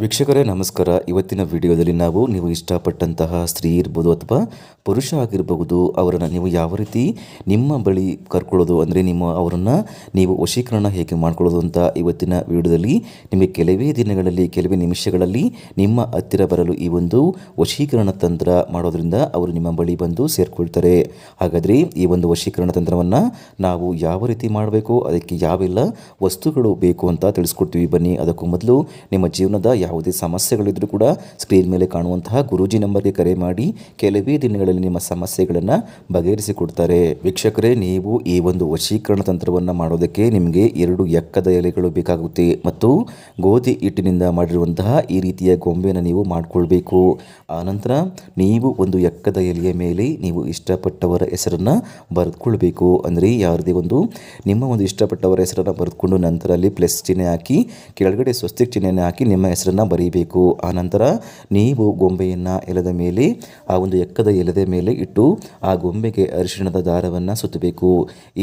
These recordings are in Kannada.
ವೀಕ್ಷಕರೇ ನಮಸ್ಕಾರ. ಇವತ್ತಿನ ವಿಡಿಯೋದಲ್ಲಿ ನೀವು ಇಷ್ಟಪಟ್ಟಂತಹ ಸ್ತ್ರೀ ಇರ್ಬೋದು ಅಥವಾ ಪುರುಷ ಆಗಿರಬಹುದು, ಅವರನ್ನು ನೀವು ಯಾವ ರೀತಿ ನಿಮ್ಮ ಬಳಿ ಕರ್ಕೊಳ್ಳೋದು ಅಂದರೆ ಅವರನ್ನು ನೀವು ವಶೀಕರಣ ಹೇಗೆ ಮಾಡ್ಕೊಳ್ಳೋದು ಅಂತ ಇವತ್ತಿನ ವಿಡಿಯೋದಲ್ಲಿ ನಿಮಗೆ ಕೆಲವೇ ದಿನಗಳಲ್ಲಿ ಕೆಲವೇ ನಿಮಿಷಗಳಲ್ಲಿ ನಿಮ್ಮ ಹತ್ತಿರ ಬರಲು ಈ ಒಂದು ವಶೀಕರಣ ತಂತ್ರ ಮಾಡೋದ್ರಿಂದ ಅವರು ನಿಮ್ಮ ಬಳಿ ಬಂದು ಸೇರಿಕೊಳ್ತಾರೆ. ಹಾಗಾದರೆ ಈ ಒಂದು ವಶೀಕರಣ ತಂತ್ರವನ್ನು ನಾವು ಯಾವ ರೀತಿ ಮಾಡಬೇಕು, ಅದಕ್ಕೆ ಯಾವೆಲ್ಲ ವಸ್ತುಗಳು ಬೇಕು ಅಂತ ತಿಳಿಸ್ಕೊಡ್ತೀವಿ. ಬನ್ನಿ. ಅದಕ್ಕೂ ಮೊದಲು ನಿಮ್ಮ ಜೀವನದ ಯಾವುದೇ ಸಮಸ್ಯೆಗಳಿದ್ರೂ ಕೂಡ ಸ್ಕ್ರೀನ್ ಮೇಲೆ ಕಾಣುವಂತಹ ಗುರೂಜಿ ನಂಬರ್ಗೆ ಕರೆ ಮಾಡಿ ಕೆಲವೇ ದಿನಗಳಲ್ಲಿ ನಿಮ್ಮ ಸಮಸ್ಯೆಗಳನ್ನು ಬಗೆಹರಿಸಿಕೊಡ್ತಾರೆ. ವೀಕ್ಷಕರೇ, ನೀವು ಈ ಒಂದು ವಶೀಕರಣ ತಂತ್ರವನ್ನು ಮಾಡೋದಕ್ಕೆ ನಿಮಗೆ 2 ಎಕ್ಕದ ಎಲೆಗಳು ಬೇಕಾಗುತ್ತೆ ಮತ್ತು ಗೋಧಿ ಹಿಟ್ಟಿನಿಂದ ಮಾಡಿರುವಂತಹ ಈ ರೀತಿಯ ಗೊಂಬೆಯನ್ನು ನೀವು ಮಾಡಿಕೊಳ್ಬೇಕು. ಆನಂತರ ನೀವು ಒಂದು ಎಕ್ಕದ ಎಲೆಯ ಮೇಲೆ ನೀವು ಇಷ್ಟಪಟ್ಟವರ ಹೆಸರನ್ನು ಬರೆದುಕೊಳ್ಬೇಕು. ಅಂದರೆ ಯಾರದೇ ನಿಮ್ಮ ಒಂದು ಇಷ್ಟಪಟ್ಟವರ ಹೆಸರನ್ನು ಬರೆದುಕೊಂಡು ನಂತರ ಅಲ್ಲಿ ಪ್ಲಸ್ ಚಿಹ್ನೆ ಹಾಕಿ ಕೆಳಗಡೆ ಸ್ವಸ್ತಿಕ್ ಚಿಹ್ನೆಯನ್ನು ಹಾಕಿ ನಿಮ್ಮ ಹೆಸರನ್ನು ಬರೀಬೇಕು. ಆನಂತರ ನೀವು ಗೊಂಬೆಯನ್ನು ಎಲೆದ ಮೇಲೆ ಆ ಒಂದು ಎಕ್ಕದ ಎಲೆದ ಮೇಲೆ ಇಟ್ಟು ಆ ಗೊಂಬೆಗೆ ಅರಿಶಿಣದ ದಾರವನ್ನು ಸುತ್ತಬೇಕು.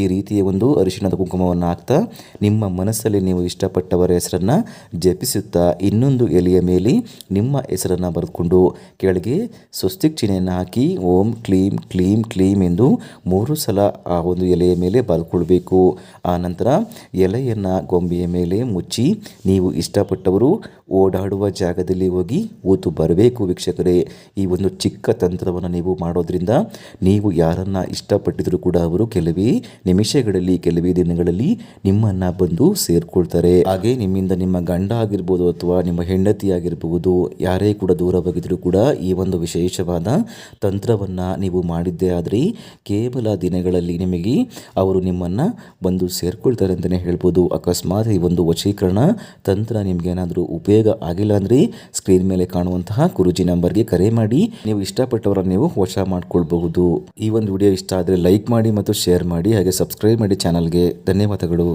ಈ ರೀತಿಯ ಒಂದು ಅರಿಶಿಣದ ಕುಂಕುಮವನ್ನು ಹಾಕ್ತಾ ನಿಮ್ಮ ಮನಸ್ಸಲ್ಲಿ ನೀವು ಇಷ್ಟಪಟ್ಟವರ ಹೆಸರನ್ನು ಜಪಿಸುತ್ತಾ ಇನ್ನೊಂದು ಎಲೆಯ ಮೇಲೆ ನಿಮ್ಮ ಹೆಸರನ್ನು ಬರೆದುಕೊಂಡು ಕೆಳಗೆ ಸ್ವಸ್ತಿಕ್ ಚಿಹ್ನೆಯನ್ನು ಹಾಕಿ ಓಂ ಕ್ಲೀಂ ಕ್ಲೀಂ ಕ್ಲೀಂ ಎಂದು 3 ಸಲ ಆ ಒಂದು ಎಲೆಯ ಮೇಲೆ ಬರೆದುಕೊಳ್ಬೇಕು. ಆ ನಂತರ ಎಲೆಯನ್ನು ಗೊಂಬೆಯ ಮೇಲೆ ಮುಚ್ಚಿ ನೀವು ಇಷ್ಟಪಟ್ಟವರು ಓಡಾಡುವ ಜಾಗದಲ್ಲಿ ಹೋಗಿ ಊತು ಬರಬೇಕು. ವೀಕ್ಷಕರೇ, ಈ ಒಂದು ಚಿಕ್ಕ ತಂತ್ರವನ್ನು ನೀವು ಮಾಡೋದ್ರಿಂದ ನೀವು ಯಾರನ್ನು ಇಷ್ಟಪಟ್ಟಿದ್ರು ಕೂಡ ಅವರು ಕೆಲವೇ ನಿಮಿಷಗಳಲ್ಲಿ ಕೆಲವೇ ದಿನಗಳಲ್ಲಿ ನಿಮ್ಮನ್ನು ಬಂದು ಸೇರಿಕೊಳ್ತಾರೆ. ಹಾಗೆ ನಿಮ್ಮಿಂದ ನಿಮ್ಮ ಗಂಡ ಆಗಿರ್ಬೋದು ಅಥವಾ ನಿಮ್ಮ ಹೆಂಡತಿ ಆಗಿರಬಹುದು, ಯಾರೇ ಕೂಡ ದೂರವಾಗಿದ್ದರೂ ಕೂಡ ಈ ಒಂದು ವಿಶೇಷವಾದ ತಂತ್ರವನ್ನು ನೀವು ಮಾಡಿದ್ದೇ ಆದರೆ ಕೇವಲ ದಿನಗಳಲ್ಲಿ ನಿಮಗೆ ಅವರು ನಿಮ್ಮನ್ನು ಬಂದು ಸೇರಿಕೊಳ್ತಾರೆ ಅಂತಲೇ ಹೇಳ್ಬೋದು. ಅಕಸ್ಮಾತ್ ಈ ಒಂದು ವಶೀಕರಣ ತಂತ್ರ ನಿಮಗೇನಾದರೂ ಉಪಯೋಗ ಆಗಿಲ್ಲ ಅಂದರೆ ಸ್ಕ್ರೀನ್ ಮೇಲೆ ಕಾಣುವಂತಹ ಗುರೂಜಿ ನಂಬರ್ಗೆ ಕರೆ ಮಾಡಿ ನೀವು ಇಷ್ಟಪಟ್ಟವರನ್ನು ನೀವು ವಶ ಮಾಡಿಕೊಳ್ಬಹುದು. ಈ ಒಂದು ವಿಡಿಯೋ ಇಷ್ಟ ಆದರೆ ಲೈಕ್ ಮಾಡಿ ಮತ್ತು ಶೇರ್ ಮಾಡಿ, ಹಾಗೆ ಸಬ್ಸ್ಕ್ರೈಬ್ ಮಾಡಿ ಚಾನಲ್ಗೆ. ಧನ್ಯವಾದಗಳು.